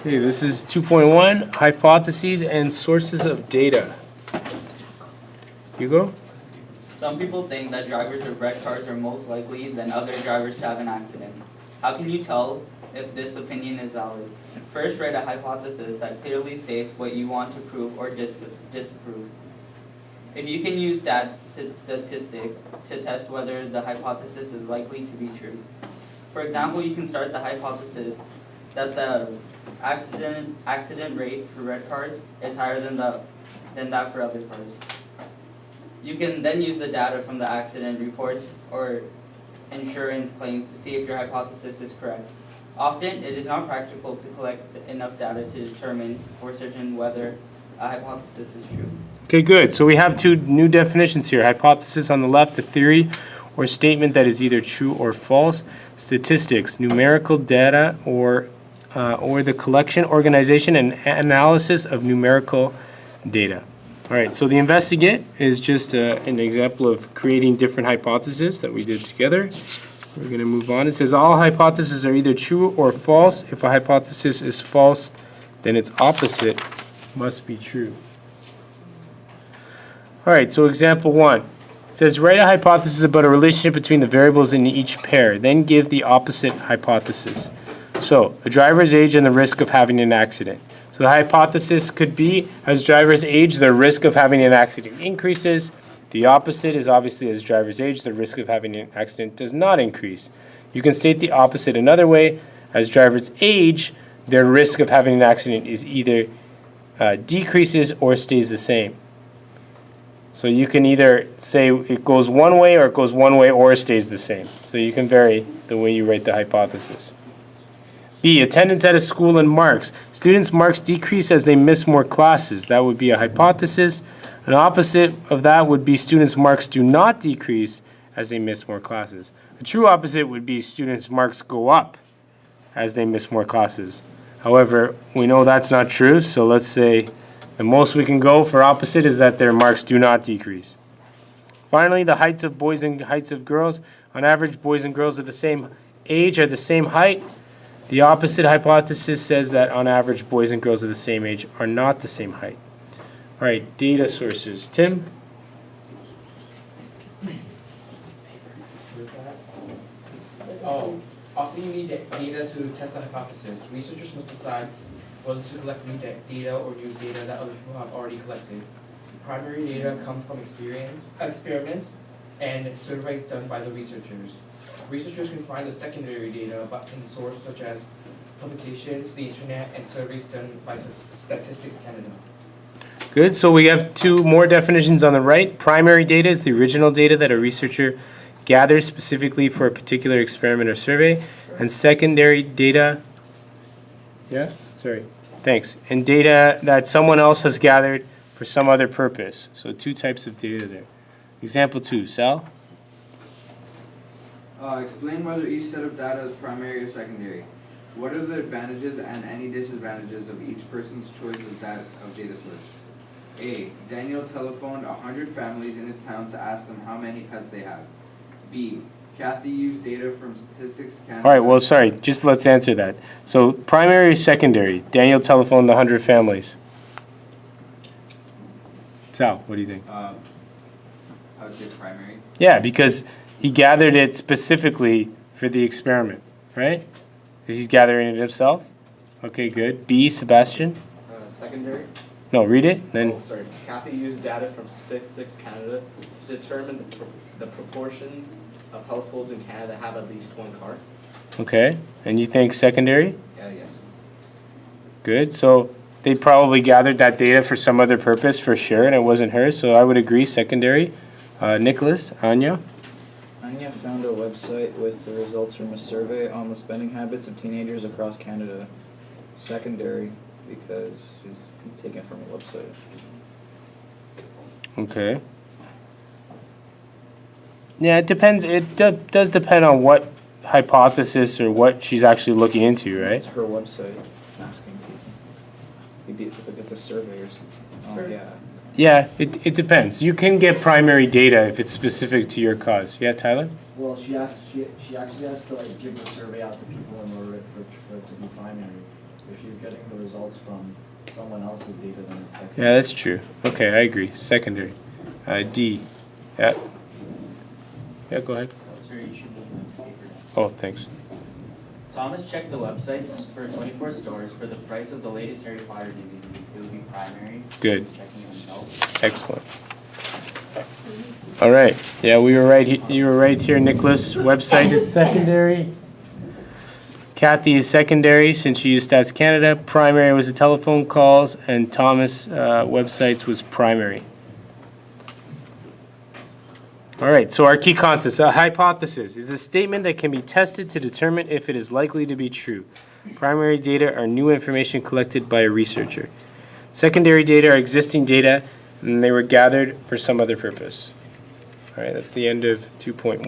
Okay, this is 2.1, hypotheses and sources of data. Hugo? Some people think that drivers of red cars are most likely than other drivers to have an accident. How can you tell if this opinion is valid? First, write a hypothesis that clearly states what you want to prove or disprove. If you can use statistics to test whether the hypothesis is likely to be true. For example, you can start the hypothesis that the accident rate for red cars is higher than that for other cars. You can then use the data from the accident reports or insurance claims to see if your hypothesis is correct. Often, it is not practical to collect enough data to determine for certain whether a hypothesis is true. Okay, good. So we have two new definitions here. Hypothesis on the left, a theory or statement that is either true or false. Statistics, numerical data or the collection, organization, and analysis of numerical data. All right, so the investigate is just an example of creating different hypotheses that we did together. We're going to move on. It says all hypotheses are either true or false. If a hypothesis is false, then its opposite must be true. All right, so example 1. It says write a hypothesis about a relationship between the variables in each pair, then give the opposite hypothesis. So, a driver's age and the risk of having an accident. So the hypothesis could be, as drivers age, the risk of having an accident increases. The opposite is obviously as drivers age, the risk of having an accident does not increase. You can state the opposite another way. As drivers age, their risk of having an accident is either decreases or stays the same. So you can either say it goes one way or it goes one way or stays the same. So you can vary the way you write the hypothesis. B, attendance at a school and marks. Students' marks decrease as they miss more classes. That would be a hypothesis. An opposite of that would be students' marks do not decrease as they miss more classes. The true opposite would be students' marks go up as they miss more classes. However, we know that's not true, so let's say the most we can go for opposite is that their marks do not decrease. Finally, the heights of boys and heights of girls. On average, boys and girls are the same age, are the same height. The opposite hypothesis says that on average, boys and girls of the same age are not the same height. All right, data sources. Tim? Often you need data to test a hypothesis. Researchers must decide whether to collect new data or use data that other people have already collected. Primary data comes from experiments and surveys done by the researchers. Researchers can find the secondary data in sources such as publications, the internet, and surveys done by Statistics Canada. Good. So we have two more definitions on the right. Primary data is the original data that a researcher gathers specifically for a particular experiment or survey. And secondary data, thanks. And data that someone else has gathered for some other purpose. So two types of data there. Example 2, Sal? Explain whether each set of data is primary or secondary. What are the advantages and any disadvantages of each person's choice of data source? A. Daniel telephoned 100 families in his town to ask them how many pets they have. B. Kathy used data from Statistics Canada. All right, well, sorry, just let's answer that. So primary or secondary? Daniel telephoned 100 families. Sal, what do you think? I would say primary. Yeah, because he gathered it specifically for the experiment, right? Because he's gathering it himself. Okay, good. B, Sebastian? Secondary. No, read it. Then. Oh, sorry. Kathy used data from Statistics Canada to determine the proportion of households in Canada have at least one car. Okay, and you think secondary? Yes. Good. So they probably gathered that data for some other purpose for sure, and it wasn't hers. So I would agree, secondary. Nicholas, Anya? Anya found a website with the results from a survey on the spending habits of teenagers across Canada. Secondary, because it's taken from a website. Okay. Yeah, it depends. It does depend on what hypothesis or what she's actually looking into, right? It's her website asking people. Maybe if it's a survey or something. Oh, yeah. Yeah, it depends. You can get primary data if it's specific to your cause. Yeah, Tyler? Well, she actually has to like give the survey out to people in order for it to be primary. If she's getting the results from someone else's data, then it's secondary. Yeah, that's true. Okay, I agree. Secondary. D. Yeah. Yeah, go ahead. Sir, you should move the paper down. Oh, thanks. Thomas checked the websites for 24 stores for the price of the latest Harry Potter DVD. It would be primary. Good. He's checking it himself. Excellent. All right. Yeah, we were right. You were right here, Nicholas. Website is secondary. Kathy is secondary since she used Stats Canada. Primary was the telephone calls, and Thomas websites was primary. All right. So our key concepts: a hypothesis is a statement that can be tested to determine if it is likely to be true. Primary data are new information collected by a researcher. Secondary data are existing data, and they were gathered for some other purpose. All right, that's the end of 2.1.